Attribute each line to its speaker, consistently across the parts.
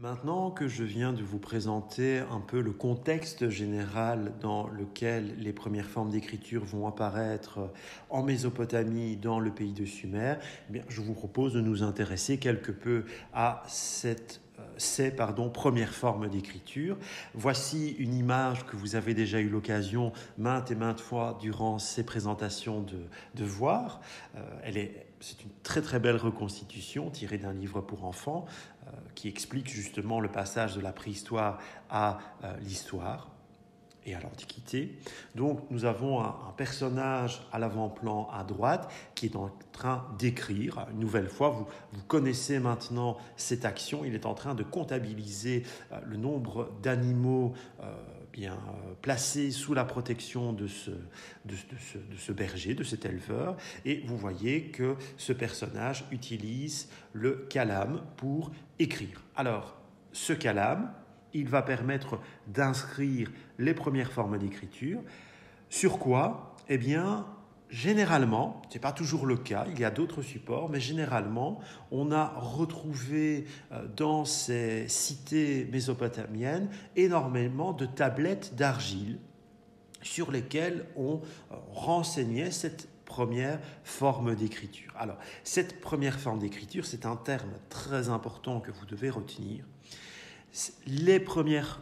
Speaker 1: Maintenant que je viens de vous présenter un peu le contexte général dans lequel les premières formes d'écriture vont apparaître en Mésopotamie, dans le pays de Sumer, je vous propose de nous intéresser quelque peu à ces premières formes d'écriture. Voici une image que vous avez déjà eu l'occasion maintes et maintes fois durant ces présentations de voir. C'est une très très belle reconstitution tirée d'un livre pour enfants qui explique justement le passage de la préhistoire à l'histoire et à l'Antiquité. Donc nous avons un personnage à l'avant-plan à droite qui est en train d'écrire. Une nouvelle fois, vous connaissez maintenant cette action. Il est en train de comptabiliser le nombre d'animaux placés sous la protection de ce berger, de cet éleveur. Et vous voyez que ce personnage utilise le calame pour écrire. Alors, ce calame, il va permettre d'inscrire les premières formes d'écriture. Sur quoi ? Eh bien, généralement, ce n'est pas toujours le cas, il y a d'autres supports, mais généralement, on a retrouvé dans ces cités mésopotamiennes énormément de tablettes d'argile sur lesquelles on renseignait cette première forme d'écriture. Alors, cette première forme d'écriture, c'est un terme très important que vous devez retenir. Les premières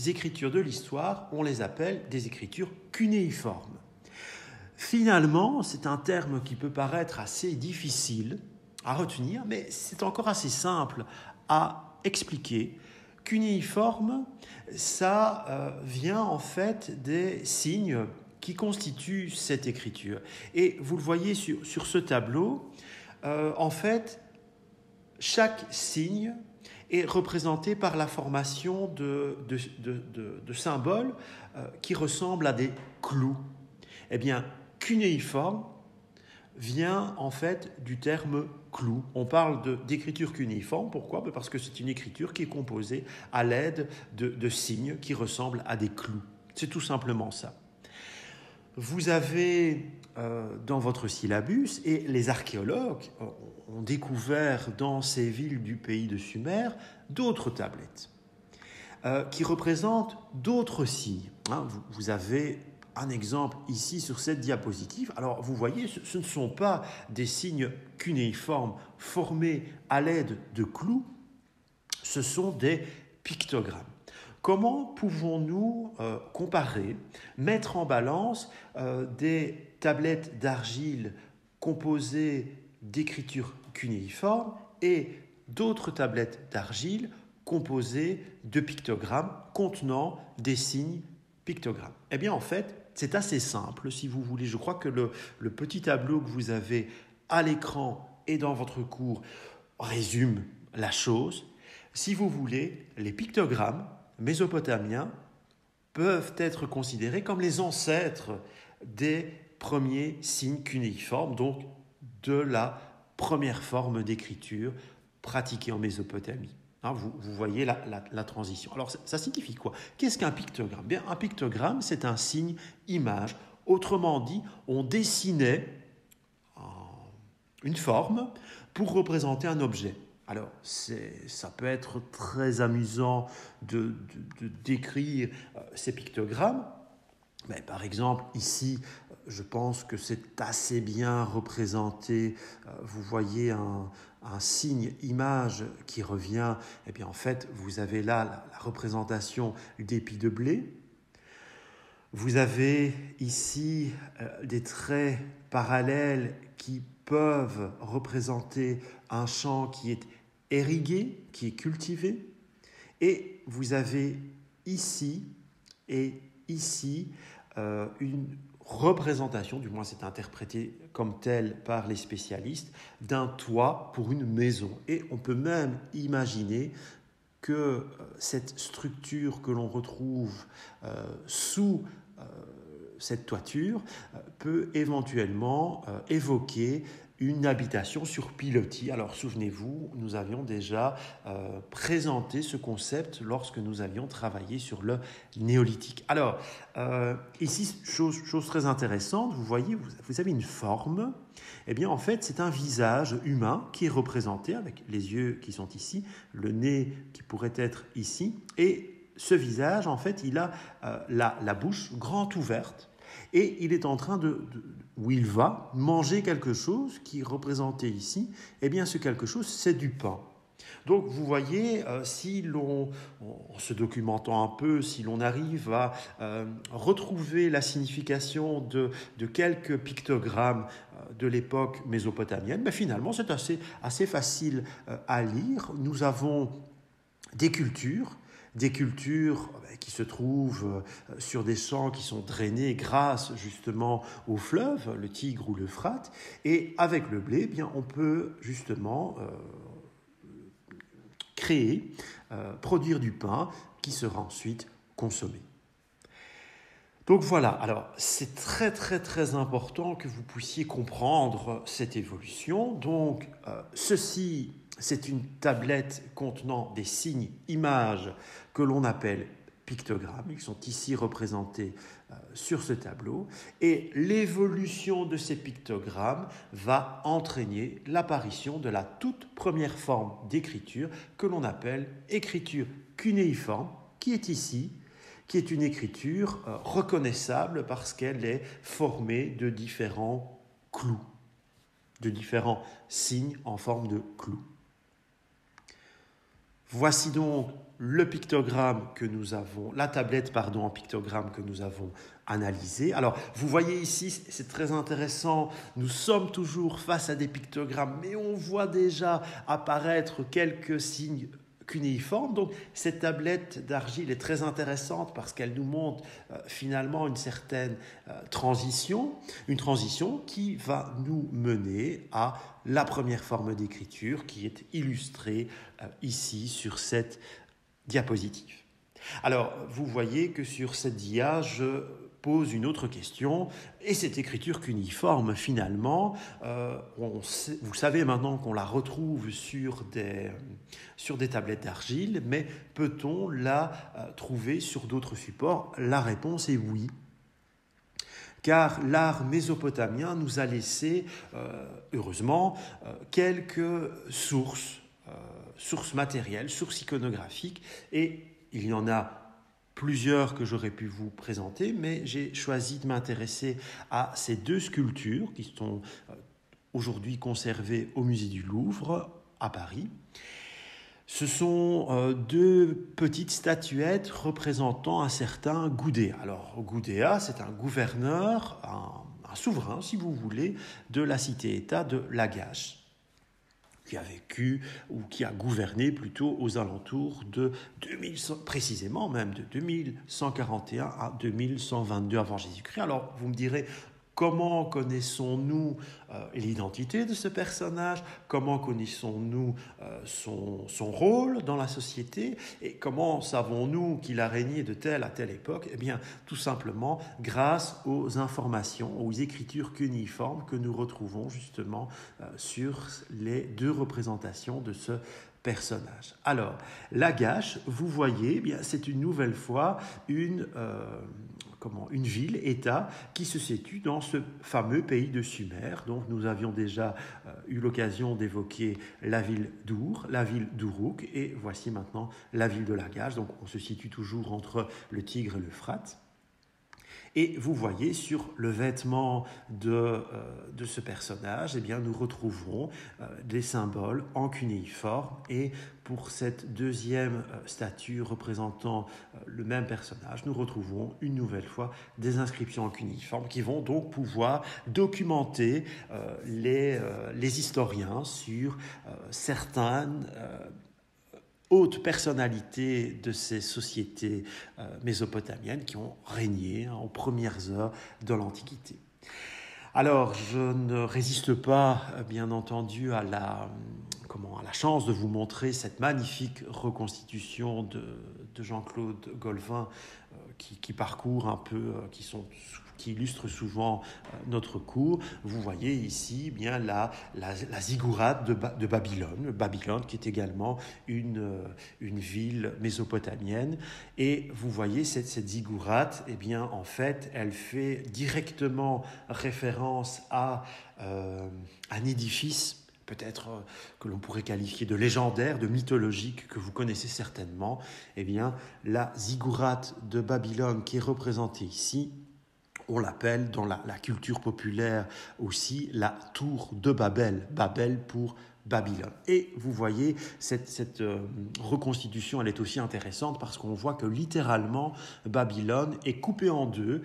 Speaker 1: écritures de l'histoire, on les appelle des écritures cunéiformes. Finalement, c'est un terme qui peut paraître assez difficile à retenir, mais c'est encore assez simple à expliquer. Cunéiforme, ça vient en fait des signes qui constituent cette écriture. Et vous le voyez sur ce tableau, en fait, chaque signe est représenté par la formation de symboles qui ressemblent à des clous. Eh bien, cunéiforme vient en fait du terme clou. On parle d'écriture cunéiforme. Pourquoi ? Parce que c'est une écriture qui est composée à l'aide de signes qui ressemblent à des clous. C'est tout simplement ça. Vous avez dans votre syllabus, et les archéologues ont découvert dans ces villes du pays de Sumer d'autres tablettes qui représentent d'autres signes. Vous avez un exemple ici sur cette diapositive. Alors vous voyez, ce ne sont pas des signes cunéiformes formés à l'aide de clous, ce sont des pictogrammes. Comment pouvons-nous comparer, mettre en balance des tablettes d'argile composées d'écritures cunéiformes et d'autres tablettes d'argile composées de pictogrammes contenant des signes pictogrammes ? Eh bien, en fait, c'est assez simple, si vous voulez. Je crois que le petit tableau que vous avez à l'écran et dans votre cours résume la chose. Si vous voulez, les pictogrammes mésopotamiens peuvent être considérés comme les ancêtres des premiers signes cunéiformes, donc de la première forme d'écriture pratiquée en Mésopotamie. Vous voyez la transition. Alors, ça signifie quoi ? Qu'est-ce qu'un pictogramme ? Bien, un pictogramme, c'est un signe image. Autrement dit, on dessinait une forme pour représenter un objet. Alors, ça peut être très amusant de décrire ces pictogrammes. Mais par exemple, ici, je pense que c'est assez bien représenté. Vous voyez un signe image qui revient. Eh bien, en fait, vous avez là la représentation d'épi de blé. Vous avez ici des traits parallèles qui peuvent représenter un champ qui est irrigué, qui est cultivé. Et vous avez ici et ici une représentation, du moins c'est interprété comme tel par les spécialistes, d'un toit pour une maison. Et on peut même imaginer que cette structure que l'on retrouve sous cette toiture peut éventuellement évoquer une habitation sur pilotis. Alors souvenez-vous, nous avions déjà présenté ce concept lorsque nous avions travaillé sur le néolithique. Alors ici, chose très intéressante, vous voyez, vous avez une forme. Eh bien en fait, c'est un visage humain qui est représenté avec les yeux qui sont ici, le nez qui pourrait être ici, et ce visage, en fait, il a la bouche grande ouverte et il est en train où il va manger quelque chose qui est représenté ici. Eh bien, ce quelque chose, c'est du pain. Donc, vous voyez, en se documentant un peu, si l'on arrive à retrouver la signification de quelques pictogrammes de l'époque mésopotamienne, ben finalement, c'est assez facile à lire. Nous avons des cultures qui se trouvent sur des champs qui sont drainés grâce justement au fleuve, le Tigre ou l'Euphrate. Et avec le blé, eh bien, on peut justement produire du pain qui sera ensuite consommé. Donc voilà, alors c'est très très très important que vous puissiez comprendre cette évolution. Donc ceci, c'est une tablette contenant des signes, images que l'on appelle pictogrammes. Ils sont ici représentés sur ce tableau. Et l'évolution de ces pictogrammes va entraîner l'apparition de la toute première forme d'écriture que l'on appelle écriture cunéiforme, qui est ici, qui est une écriture reconnaissable parce qu'elle est formée de différents clous, de différents signes en forme de clous. Voici donc le pictogramme que nous avons, la tablette en pictogramme que nous avons analysée. Alors, vous voyez ici, c'est très intéressant, nous sommes toujours face à des pictogrammes, mais on voit déjà apparaître quelques signes cunéiforme. Donc cette tablette d'argile est très intéressante parce qu'elle nous montre finalement une certaine transition, une transition qui va nous mener à la première forme d'écriture qui est illustrée ici sur cette diapositive. Alors vous voyez que sur cette dia, je pose une autre question, et cette écriture cunéiforme, finalement, vous savez maintenant qu'on la retrouve sur des tablettes d'argile, mais peut-on la trouver sur d'autres supports? La réponse est oui. Car l'art mésopotamien nous a laissé, heureusement, quelques sources matérielles, sources iconographiques, et il y en a plusieurs que j'aurais pu vous présenter, mais j'ai choisi de m'intéresser à ces deux sculptures qui sont aujourd'hui conservées au musée du Louvre à Paris. Ce sont deux petites statuettes représentant un certain Gudea. Alors Gudea, c'est un gouverneur, un souverain, si vous voulez, de la cité-État de Lagash, qui a vécu ou qui a gouverné plutôt aux alentours de 2100, précisément même de 2141 à 2122 avant Jésus-Christ. Alors vous me direz, comment connaissons-nous l'identité de ce personnage? Comment connaissons-nous son rôle dans la société? Et comment savons-nous qu'il a régné de telle à telle époque? Eh bien, tout simplement grâce aux informations, aux écritures cunéiformes que nous retrouvons justement sur les deux représentations de ce personnage. Alors, Lagash, vous voyez, eh bien, c'est une nouvelle fois une ville-État qui se situe dans ce fameux pays de Sumer. Donc nous avions déjà eu l'occasion d'évoquer la ville d'Our, la ville d'Uruk, et voici maintenant la ville de Lagash. Donc on se situe toujours entre le Tigre et l'Euphrate. Et vous voyez sur le vêtement de ce personnage, eh bien, nous retrouvons des symboles en cunéiforme. Et pour cette deuxième statue représentant le même personnage, nous retrouvons une nouvelle fois des inscriptions en cunéiforme qui vont donc pouvoir documenter les historiens sur certaines hautes personnalités de ces sociétés mésopotamiennes qui ont régné aux premières heures de l'Antiquité. Alors, je ne résiste pas, bien entendu, à la chance de vous montrer cette magnifique reconstitution de Jean-Claude Golvin qui parcourent un peu, qui illustrent souvent notre cours. Vous voyez ici bien la ziggourate de Babylone, Babylone qui est également une ville mésopotamienne. Et vous voyez cette ziggourate, eh bien en fait, elle fait directement référence à un édifice peut-être que l'on pourrait qualifier de légendaire, de mythologique, que vous connaissez certainement. Eh bien, la ziggourate de Babylone qui est représentée ici, on l'appelle dans la culture populaire aussi la tour de Babel, Babel pour Babylone. Et vous voyez, cette reconstitution, elle est aussi intéressante parce qu'on voit que littéralement, Babylone est coupée en deux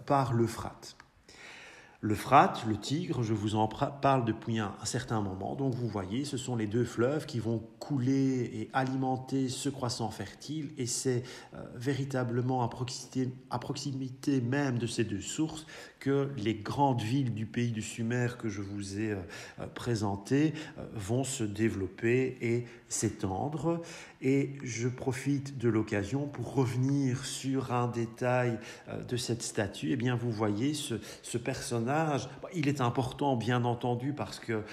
Speaker 1: par l'Euphrate. L'Euphrate, le Tigre, je vous en parle depuis un certain moment. Donc vous voyez, ce sont les deux fleuves qui vont couler et alimenter ce croissant fertile. Et c'est véritablement à proximité même de ces deux sources que les grandes villes du pays du Sumer que je vous ai présentées vont se développer et s'étendre. Et je profite de l'occasion pour revenir sur un détail de cette statue. Eh bien, vous voyez ce personnage. Il est important, bien entendu, parce que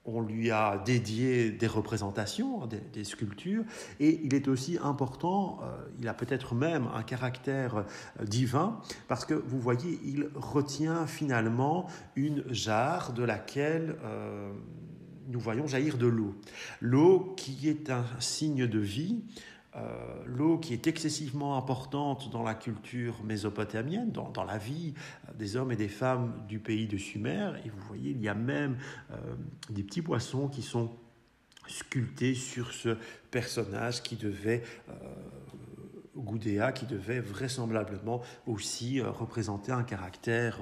Speaker 1: on lui a dédié des représentations, des sculptures, et il est aussi important, il a peut-être même un caractère divin, parce que vous voyez, il retient finalement une jarre de laquelle nous voyons jaillir de l'eau. L'eau qui est un signe de vie, l'eau qui est excessivement importante dans la culture mésopotamienne, dans la vie des hommes et des femmes du pays de Sumer. Et vous voyez, il y a même des petits poissons qui sont sculptés sur ce personnage qui devait... Gudea, qui devait vraisemblablement aussi représenter un caractère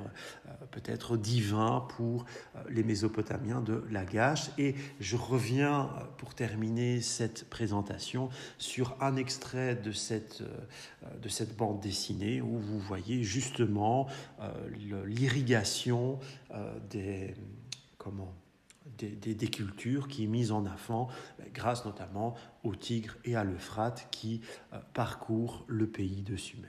Speaker 1: peut-être divin pour les Mésopotamiens de Lagash. Et je reviens, pour terminer cette présentation, sur un extrait de cette bande dessinée où vous voyez justement l'irrigation des cultures qui est mise en avant grâce notamment au Tigre et à l'Euphrate qui parcourent le pays de Sumer.